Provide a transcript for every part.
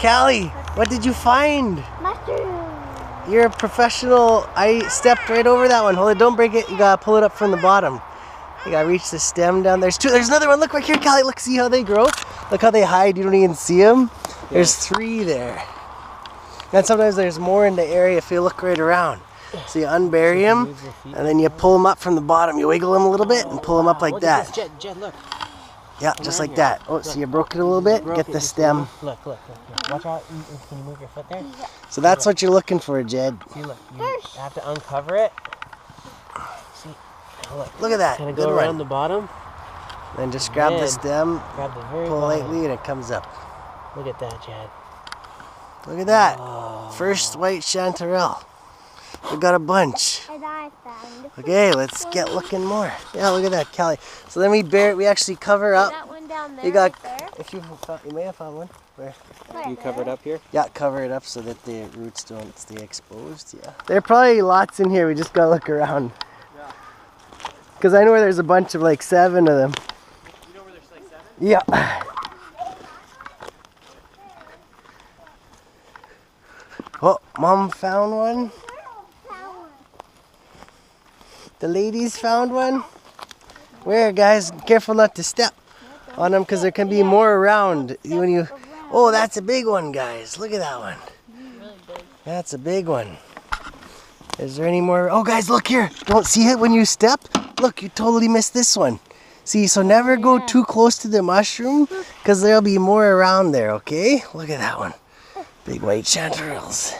Callie, what did you find? Mushroom. You're a professional. I stepped right over that one. Hold it, don't break it. You gotta pull it up from the bottom. You gotta reach the stem down. There's two. There's another one. Look right here, Callie. Look, see how they grow? Look how they hide. You don't even see them. Yeah. There's 3 there. And sometimes there's more in the area if you look right around. So you unbury them, and then you pull them up from the bottom. You wiggle them a little bit and pull them up like that. Jed, look. Yeah, just like that. Oh, so you broke it a little bit? Get the stem. Look. Watch out. Can you move your foot there? So that's what you're looking for, Jed. See, look. You have to uncover it. See? Look at that. Kind of go around the bottom. Then just grab the stem, grab the very pull bottom. lightly, and it comes up. Look at that, Jed. Look at that. Oh. First white chanterelle. We got a bunch. And I found Okay, let's get looking more. Yeah, look at that, Callie. So then we actually cover up. that one down there. You got, right there. if you may have found one. Where? You cover it up here? Yeah, cover it up so that the roots don't stay exposed. Yeah. There are probably lots in here. We just gotta look around. Yeah. Because I know where there's a bunch of like 7 of them. You know where there's like 7? Yeah. Oh, Mom found one. The ladies found one. Where, guys? Careful not to step on them because there can be more around. Oh, that's a big one, guys. Look at that one. Really big. That's a big one. Is there any more? Oh, guys, look here. Don't see it when you step? Look, you totally missed this one. See, so never go too close to the mushroom because there'll be more around there, okay? Look at that one. Big white chanterelles.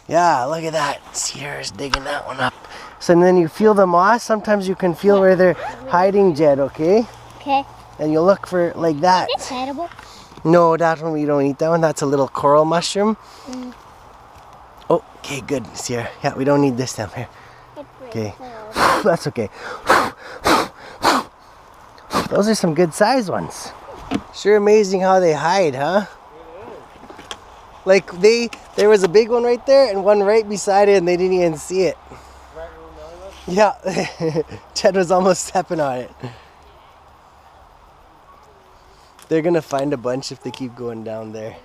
Yeah, look at that. Sierra's digging that one up. So then you feel the moss. Sometimes you can feel where they're hiding, Jed, okay? Okay. And you look for like that. It's edible. No, that one we don't eat that one. That's a little coral mushroom. Oh, okay, good, Sierra. Yeah, we don't need this down here. Okay. That's okay. Those are some good sized ones. Sure amazing how they hide, huh? Like there was a big one right there and one right beside it and they didn't even see it. Right where Melly was? Yeah, Chet was almost stepping on it. They're gonna find a bunch if they keep going down there.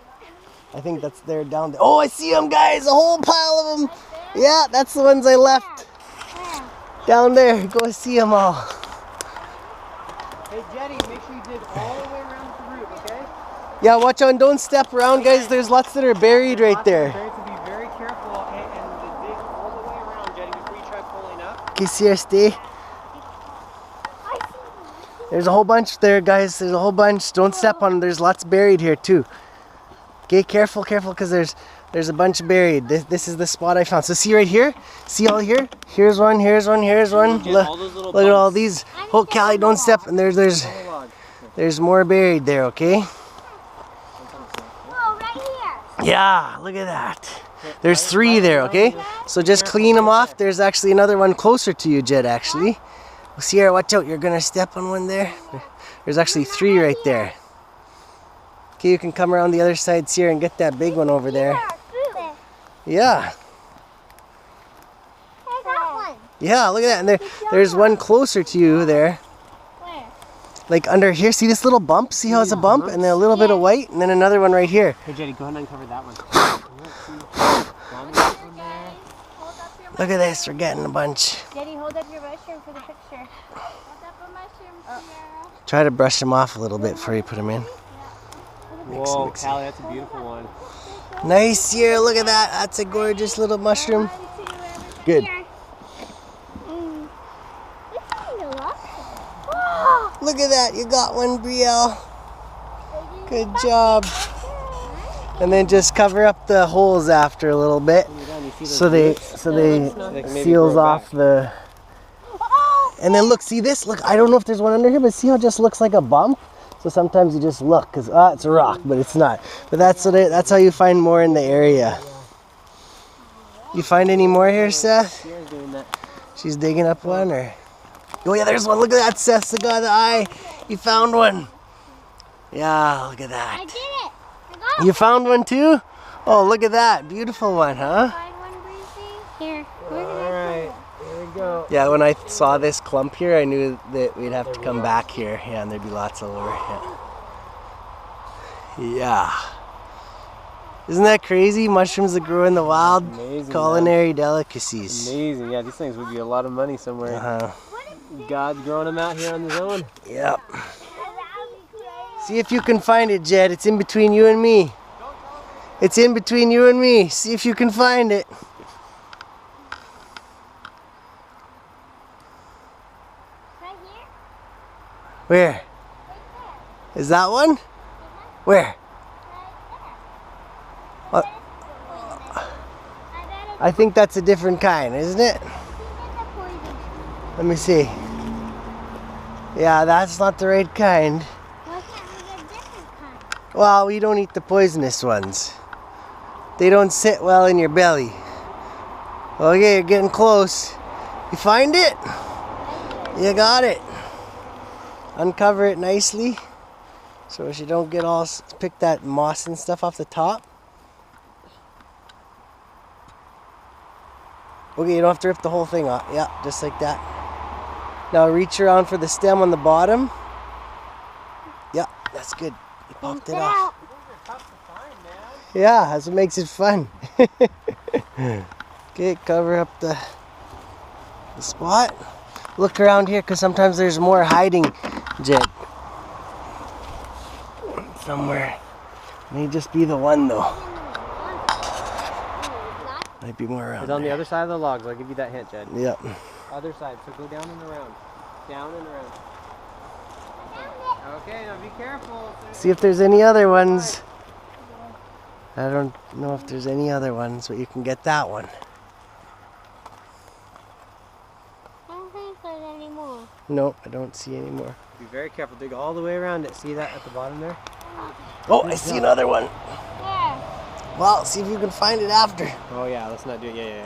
I think they're down there. Oh, I see them, guys! A whole pile of them! Yeah, that's the ones I left. Down there, go see them all. Hey, Jetty, make sure you dig all the way around the root, okay? Yeah, watch out, don't step around, guys. There's lots that are buried right there. So be very careful and dig all the way around, Jetty, before you try pulling up. Okay, Sierra, stay. There's a whole bunch there, guys. There's a whole bunch. Don't step on them. There's lots buried here, too. Okay, careful, because there's a bunch buried. This is the spot I found. So see right here? See all here? Here's one, here's one, here's one. Look at all these. Oh, Callie, don't step. And there's more buried there, okay? Oh, right here. Yeah, look at that. There's 3 there, okay? So just clean them off. There's actually another one closer to you, Jed, actually. Sierra, watch out. You're going to step on one there. There's actually 3 right there. Okay, you can come around the other side, Sierra, and get that big one over there. Yeah. I got one. Yeah, look at that. And there's one closer to you there. Where? Like under here. See this little bump? See how it's a bump? And then a little bit of white, and then another one right here. Hey, Jetty, go ahead and uncover that one. Look at this. We're getting a bunch. Jetty, hold up your mushroom for the picture. Hold up a mushroom, Sierra. Try to brush them off a little bit before you put them in. Whoa, Callie, that's a beautiful one. Nice, Sierra. Look at that. That's a gorgeous little mushroom. Good. Look at that. You got one, Brielle. Good job. And then just cover up the holes after a little bit, so they seals off the. And then look, see this? Look, I don't know if there's one under here, but see how it just looks like a bump? So sometimes you just look, because it's a rock, but it's not. But that's how you find more in the area. You find any more here, Seth? She's digging up one, or? Oh yeah, there's one. Look at that, Seth. The guy in the eye. You found one. Yeah, look at that. I did it. I got You found one too? Oh, look at that. Beautiful one, huh? Find one, Breezy. Here. Alright, here we go. Yeah, when I saw this clump here, I knew that we'd have to come back here. Yeah, and there'd be lots all over. Yeah. Isn't that crazy? Mushrooms that grow in the wild. Amazing, Culinary delicacies. Amazing. Yeah, these things would be a lot of money somewhere. Uh-huh. God's growing them out here on his own. Yep. See if you can find it, Jed. It's in between you and me. It's in between you and me. See if you can find it. Right here? Where? Right Is that one? Where? there. What? I think that's a different kind, isn't it? Let me see. Yeah, that's not the right kind. Why can't we get different kind? Well, we don't eat the poisonous ones. They don't sit well in your belly. Okay, you're getting close. You find it? You got it. Uncover it nicely so you don't get all, pick that moss and stuff off the top. Okay, you don't have to rip the whole thing off. Yeah, just like that. Now reach around for the stem on the bottom. Yeah, that's good. You popped it off. Yeah, that's what makes it fun. Okay, cover up the spot. Look around here because sometimes there's more hiding, Jed. Somewhere. May just be the one though. Might be more around. It's on the there. other side of the logs. I'll give you that hint, Jed. Yep. Other side. So go down and around. Down and around. Okay, now be careful. See if there's any other ones. I don't know if there's any other ones, but you can get that one. I don't think there's any more. Nope, I don't see any more. Be very careful. Dig all the way around it. See that at the bottom there? Oh, I see another one. Where? Well, see if you can find it after. Oh yeah, let's not do it. Yeah.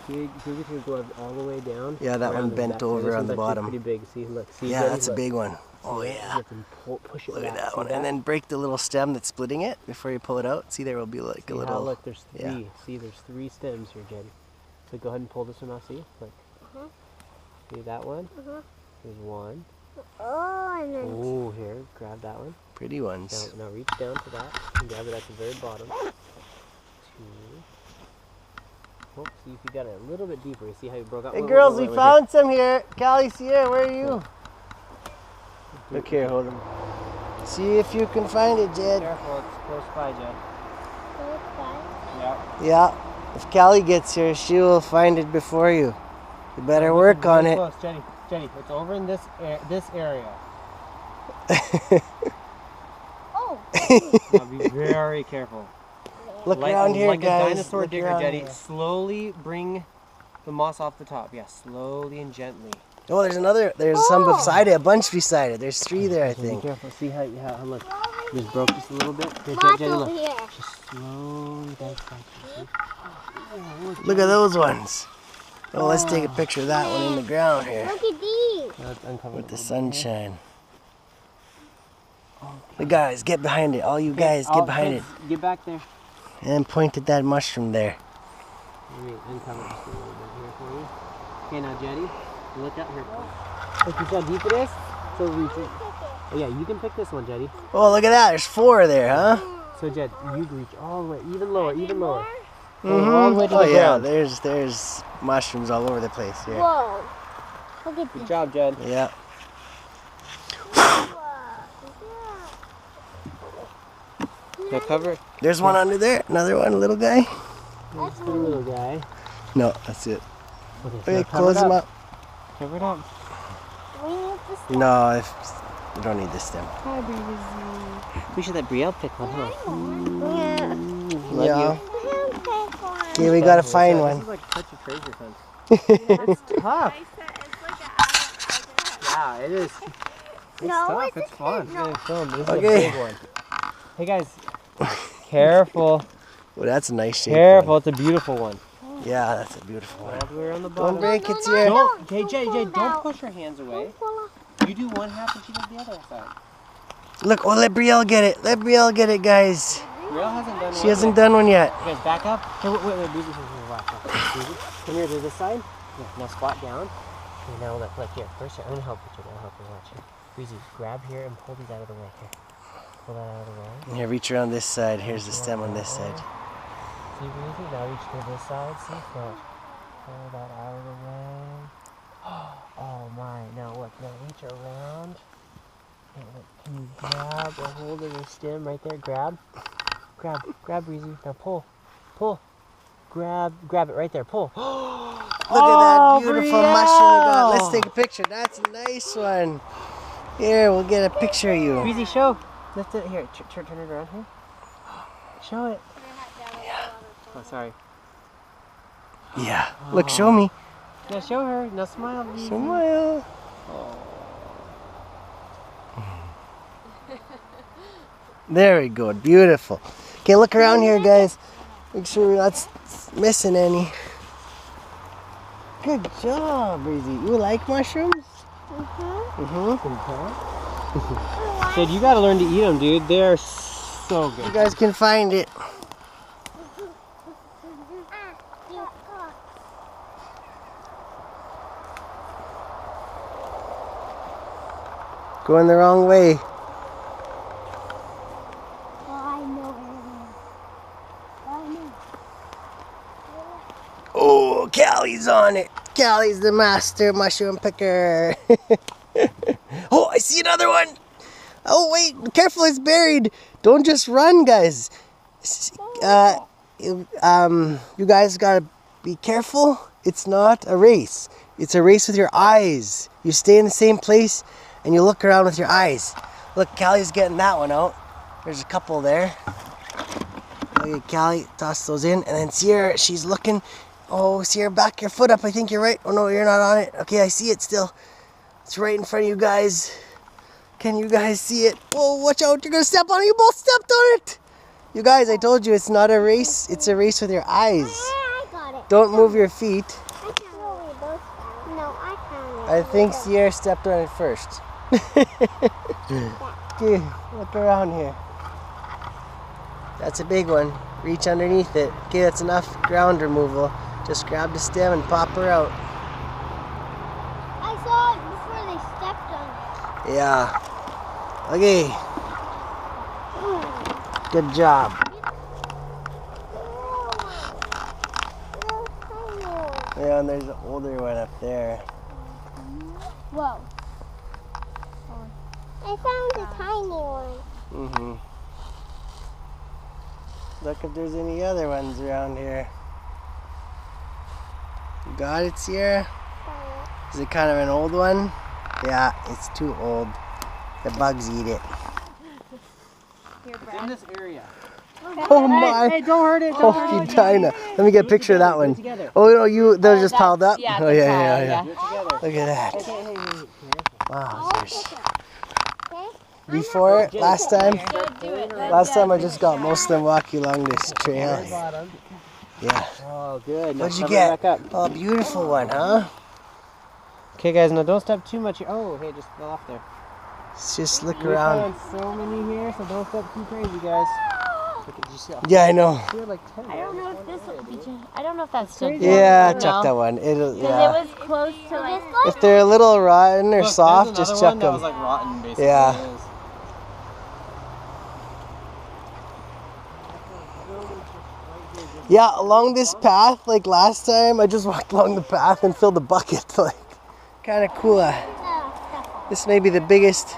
See, we can go all the way down. Yeah, that around one the bent back. over This on one's the actually bottom. Pretty big. See, look. See, Yeah, Jenny, that's a look. big one. Oh You yeah. have to push it Look back. at that See one. And then break the little stem that's splitting it before you pull it out. See, there will be like See a how, little... look, there's three. yeah. See, there's three stems here, Jenny. So go ahead and pull this one out. See, look. See that one? There's one. Oh, and then Oh, here, grab that one. Pretty ones. Now reach down to that and grab it at the very bottom. Two. Oh, see if you got it a little bit deeper. You see how you broke out? Hey Wait, girls, wait, we wait, found some here. Callie, Sierra, where are you? Look here, hold them. See if you can find it, Jed. Careful, it's close by, Jed. Yeah. Yeah, if Callie gets here, she will find it before you. You better work on Very it. Close, Jenny. Jenny, it's over in this area. oh, Now be very careful. Look around here, like guys. a dinosaur Look digger, around Jetty. here. Slowly bring the moss off the top. Yeah, slowly and gently. Oh, there's another. There's some beside it, a bunch beside it. There's three there, I Be think. careful. See how look. Just broke just a little bit. Good, lots Jenny, over look. here. Just slowly back. Look at those ones. Oh, let's take a picture of that one in the ground here Look at these. Let's uncover with the it a little bit here. sunshine. The guys, get behind it. All you guys, All get behind it. kids, get back there. And point at that mushroom there. Let me uncover just a little bit here for you. Okay, now Jetty, look up here. Look, you see how deep it is? So reach it. Oh yeah, you can pick this one, Jetty. Oh, look at that. There's four there, huh? So Jed, you reach all the way, even lower, even lower. Mm-hmm. All the way to Oh the yeah, ground. there's mushrooms all over the place here. Whoa. Look at Good this. job, Jed. Yeah. Now cover it. There's one under there. Another one, little guy. That's the little guy. No, that's it. Okay, Okay, now cover close it him up. Cover it up. We need this. No, we don't need this stem. We should let Brielle pick one, huh? Yeah. Love Yeah. you. Yeah, we gotta find This one. is like such a treasure hunt. It's tough. Yeah, it is. It's No, tough. It's fun. no. It's fun. This is Okay. a big one. Hey guys, careful. Well, that's a nice shape. Careful. It's a beautiful one. One. Yeah, that's a beautiful one. All the way around the bottom. Don't break it here. Don't, Jay, pull don't out. push her hands away. You do one half and she does the other side. Look, oh, let Brielle get it. Let Brielle get it, guys. Brielle hasn't done one. She hasn't done one yet. You guys back up. Hey, wait, Boozy, watch. Boozy, come here to this side. Yeah, now squat down. Okay, now look here. First, I'm gonna help you. I'll help you. Watch here. Boozy, grab here and pull these out of the way here. pull that out of the way. Here, reach around this side. Here's the stem on this side. See, Breezy? Now reach to this side. See? So pull that out of the way. Oh my. Now look. Now reach around. And look, can you grab a hold of the stem right there? Grab. Grab, Breezy. Now pull. Grab it right there. Pull. Look at that beautiful mushroom we got. Let's take a picture. That's a nice one. Here, we'll get a picture of you. Breezy, show. Lift it. Here, turn it around here. Show it. Yeah. Oh, sorry. Yeah. Look, show me. Now show her. Now smile, Breezy. Smile. There we go. Beautiful. Okay, look around here, guys. Make sure we're not missing any. Good job, Breezy. You like mushrooms? Dude, you gotta learn to eat them, dude. They're so good. You guys can find it. Going the wrong way. Oh, Callie's on it. Callie's the master mushroom picker. Oh, I see another one. Oh, wait, careful, it's buried. Don't just run, guys. You guys gotta be careful. It's not a race. It's a race with your eyes. You stay in the same place and you look around with your eyes. Look, Callie's getting that one out. There's a couple there. Okay, Callie, toss those in. And then Sierra, she's looking. Oh, Sierra, back your foot up. I think you're right. Oh, no, you're not on it. Okay, I see it still. It's right in front of you guys. Can you guys see it? Oh, watch out. You're going to step on it. You both stepped on it. You guys, I told you it's not a race. It's a race with your eyes. I got it. Don't move your feet. I can't. No, I can't. I think Sierra stepped on it first. Okay, look around here. That's a big one. Reach underneath it. Okay, that's enough ground removal. Just grab the stem and pop her out. I saw it before they stepped on it. Yeah. Okay. Good job. Yeah, and there's an older one up there. Whoa. I found a tiny one. Look if there's any other ones around here. You got it, Sierra? Is it kind of an old one? Yeah, it's too old. The bugs eat it. It's in this area. Oh my! Hey, don't hurt it. Oh, Dinah. Let me get a picture of that one. Oh no, they're just piled up? Yeah, oh yeah. Do it together. Look at that. Hey. Wow, there's... Before, last time I just got most of them walking along this trail. Yeah. Oh, good. What'd you get? Oh, beautiful one, huh? Okay, guys, now don't step too much. Oh, hey, just fell off there. Let's just look We around. found so many here, so don't step too crazy, guys. Look at yourself. Yeah, I know. Like 10, I don't know if this will be. I don't know if that's still. Yeah, chuck that one. It'll. Because Yeah. it was close to like. If they're a little rotten or Look, soft, there's just another chuck one that was them. like rotten, basically. Yeah. It is. Yeah, along this path, like last time, I just walked along the path and filled the bucket. Like, kind of cool. This may be the biggest.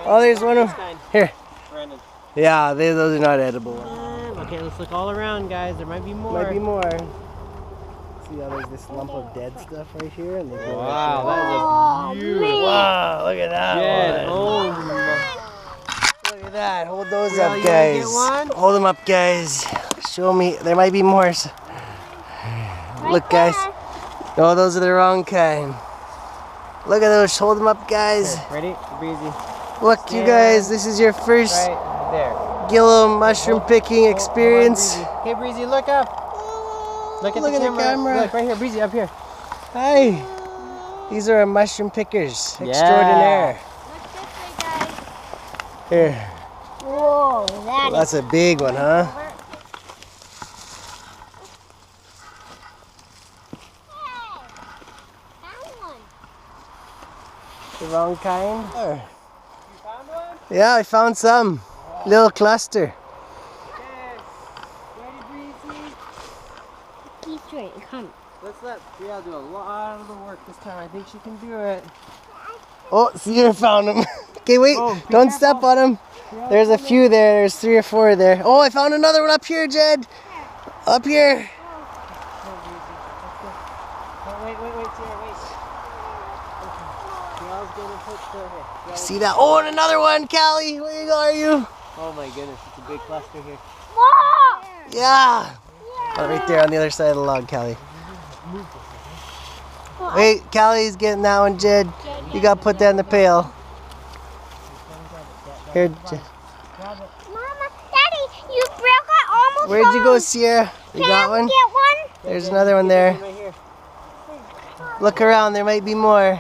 Oh, there's one of here. Brandon. Yeah, those are not edible. Okay, let's look all around, guys. There might be more. Might be more. See how there's this lump of dead stuff right here, and they go Wow, right that is a beautiful. Wow, look at that Good. one. Oh my. Look at that. Hold those Well, up, you wanna get guys. one? Hold them up, guys. Show me. There might be more. Look, guys. No, those are the wrong kind. Look at those. Hold them up, guys. Here, ready? Breezy. Look, you guys. This is your first Right there. Gillo mushroom picking experience. Hold on, Breezy. Okay, Breezy, look up. Look at Look the at the camera. camera. Look right here, Breezy, up here. Hi. These are our mushroom pickers Yeah. extraordinaire. Here. Whoa, that That's a big one, huh? The wrong kind? You found one? Yeah, I found some. Little cluster. Ready, Breezy? Keep straight. Come. Let's let Brielle do a lot of the work this time. I think she can do it. Oh, Sierra found him. Okay, wait. Oh, be Don't careful. step on him. There's a few there. There's 3 or 4 there. Oh, I found another one up here, Jed. Up here. Oh, wait, Sierra, wait. Brielle's gonna put the here. See that? Oh, and another one, Callie. Where are you? Oh my goodness, it's a big cluster here. Yeah. Oh, right there on the other side of the log, Callie. Wait, Callie's getting that one, Jed. You gotta put that in the pail. Here, Jed. Mama, Daddy, you broke it almost. Where'd you go, Sierra? You got one? Get one? There's another one there. Right here. Look around, there might be more.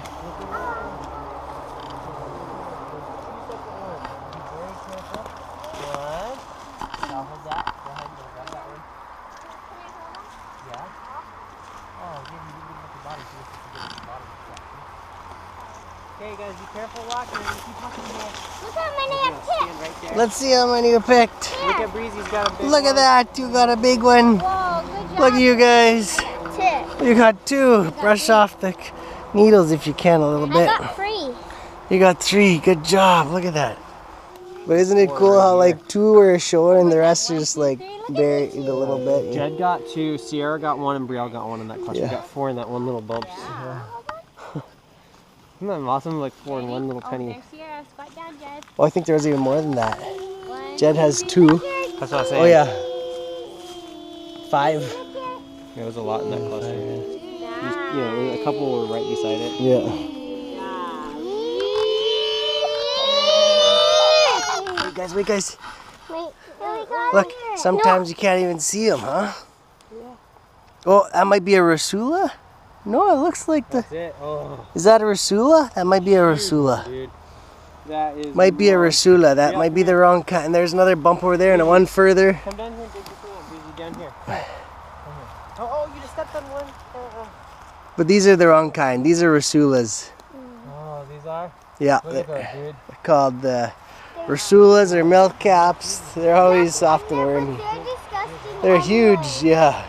Okay, guys, be careful walking. Keep walking here. Look how many I picked. Stand right there. Let's see how many you picked. Look at Breezy's got a big Look at one. that, you got a big one. Whoa, good job. Look at you guys. Tip. You got 2. Brush off the needles if you can a little I bit. got 3. You got 3. Good job. Look at that. But isn't it cool how like 2 were showing and the rest are just like buried a little bit? Jed got 2, Sierra got 1, and Brielle got 1 in that cluster. Yeah. We got 4 in that one little bulb. Isn't that awesome? Like 4 in one little tiny. There's Sierra. Squat down, Jed. Oh, I think there was even more than that. 1, Jed has 2. That's what I was saying. Oh yeah. 5. There was a lot in that cluster. Nice. You know, a couple were right beside it. Yeah. Wait guys. Wait, here we go. Look, sometimes you can't even see them, huh? Oh, that might be a Rasula? No, it looks like the... That's it. Oh, Is that a Rasula? That might be a Rasula. dude. That is. Might be a long. Rasula. That Yeah, might be yeah. the wrong kind. And there's another bump over there and a one further. Come down here and dig this one. Breezy, down here. Oh, you just stepped on one. But these are the wrong kind. These are Rasulas. Oh, these are? Yeah, Look at they're those, dude. called Rasulas or milk caps. They're always soft and wormy. They're disgusting. They're huge, yeah.